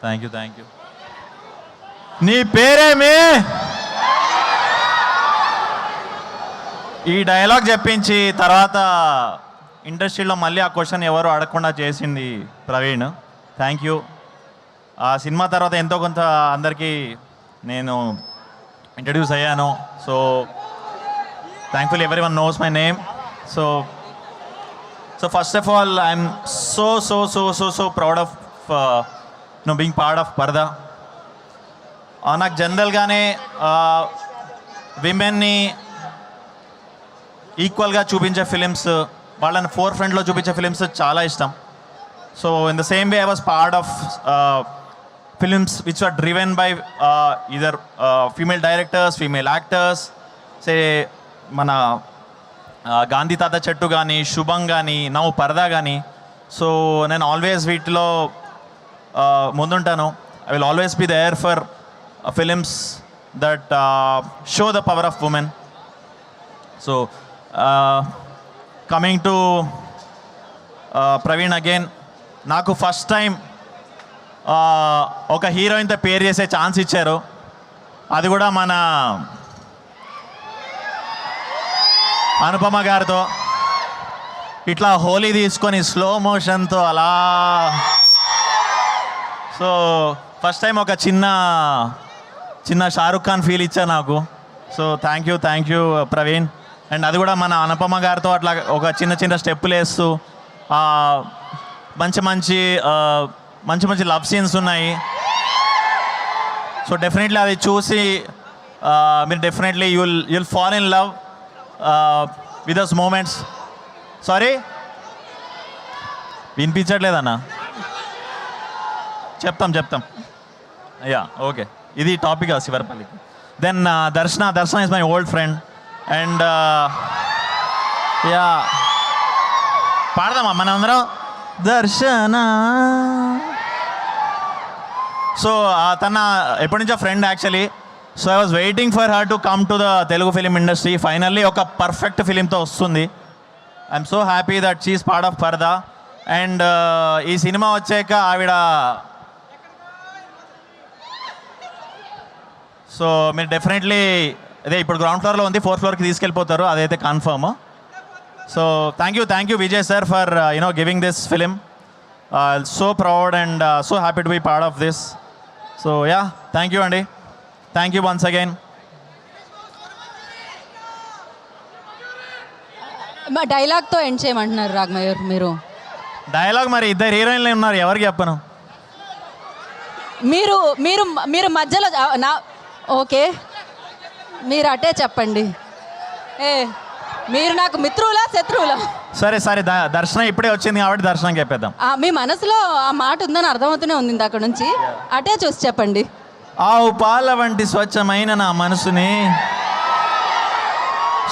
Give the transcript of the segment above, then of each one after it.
Thank you thank you. నీ పేరేమి? ఈ dialogue చెప్పించి తర్వాత ఇండస్ట్రీలో మళ్ళీ ఆ క్వశ్చన్ ఎవరు అడగకుండా చేసింది ప్రవీణ్. Thank you. ఆ సినిమా తర్వాత ఎంతో కొంత అందరికీ నేను ఇంట్రడ్యూస్ అయ్యాను. So thankful every one knows my name. So first of all I'm so proud of being part of Parada. నాకు జనరల్గానే విమెన్ని ఈక్వల్గా చూపించే ఫిలిమ్స్, వాళ్ళని ఫోర్ ఫ్రంట్లో చూపించే ఫిలిమ్స్ చాలా ఇష్టం. So in the same way I was part of films which are driven by either female directors, female actors. Say మన గాంధీ తాత చెట్టు కానీ, శుభం కానీ, నవ్వు పరదా కానీ. సో నేను ఆల్వేస్ వీటిలో ముందుంటాను. I will always be there for films that show the power of women. So coming to Praveen again, నాకు ఫస్ట్ టైం ఒక హీరోయిన్తో పేరు చేసే ఛాన్స్ ఇచ్చారు. అది కూడా మన అనుపమ గారితో. ఇట్లా హోలీ తీసుకొని స్లో మోషన్తో అలా. సో ఫస్ట్ టైం ఒక చిన్న షారుఖ్ ఖాన్ ఫీల్ ఇచ్చా నాకు. So thank you Praveen. And అది కూడా మన అనుపమ గారితో అట్లా ఒక చిన్న స్టెప్పులు వేస్తూ మంచి లవ్ సీన్స్ ఉన్నాయి. సో డెఫినెట్లీ అది చూసి మీరు definitely you'll fall in love with those moments. Sorry వినిపించట్లేదన్నా? చెప్తాం యా ఓకే. ఇది టాపిక్ శివరపల్లికి. Then Darshana is my old friend. And yeah పాడదామా మనం అందరం దర్శన. సో తన ఎప్పటి నుంచో friend actually. So I was waiting for her to come to the Telugu film industry. Finally ఒక పర్ఫెక్ట్ ఫిలింతో వస్తుంది. I'm so happy that she is part of పరదా. అండ్ ఈ సినిమా వచ్చాక ఆవిడ, సో మీరు డెఫినెట్లీ అదే ఇప్పుడు గ్రౌండ్ ఫ్లోర్లో ఉంది, 4th ఫ్లోర్కి తీసుకెళ్ళిపోతారు, అదైతే confirm. So thank you Vijay sir for giving this film. So proud and so happy to be part of this. So yeah thank you అండి. Thank you once again. మా డైలాగ్తో ఎండ్ చేయమంటున్నారు రాఘమయూర్ మీరు. డైలాగ్ మరి ఇద్దరు హీరోయిన్లు ఉన్నారు, ఎవరికి చెప్పను. మీరు మధ్యలో ఓకే మీరు అటే చెప్పండి. మీరు నాకు మిత్రులా శత్రువులా? సరే దర్శనం ఇప్పుడే వచ్చింది కాబట్టి దర్శనం చెప్పేద్దాం. మీ మనసులో ఆ మాట ఉందని అర్థమవుతూనే ఉంది అక్కడ నుంచి. అటే చూసి చెప్పండి. ఆవు పాల వంటి స్వచ్ఛమైన నా మనసుని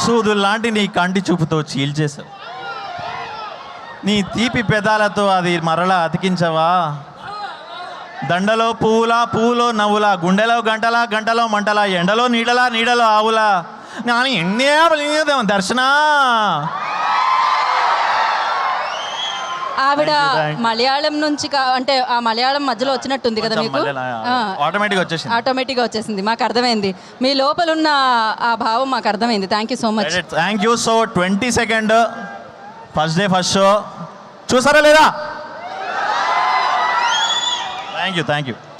సూదుల్లాంటి నీ కంటి చూపుతో చీల్చేశావు. నీ తీపి పెదాలతో అది మరలా అతికించవా? దండలో పువ్వులో నవ్వులా, గుండెలో గంటలో మంటలా, ఎండలో నీడలో ఆవులా, నేను ఎన్నే దర్శన. ఆవిడ మలయాళం నుంచి అంటే ఆ మలయాళం మధ్యలో వచ్చినట్టుంది కదా మీకు? ఆటోమేటిక్గా వచ్చేసింది. మాకు అర్థమైంది, మీ లోపల ఉన్న ఆ భావం మాకు అర్థమైంది. Thank you so much. Thank you. So 22nd first day first show చూసారా లేదా?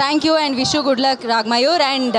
Thank you and wish you good luck Rag Mayur. And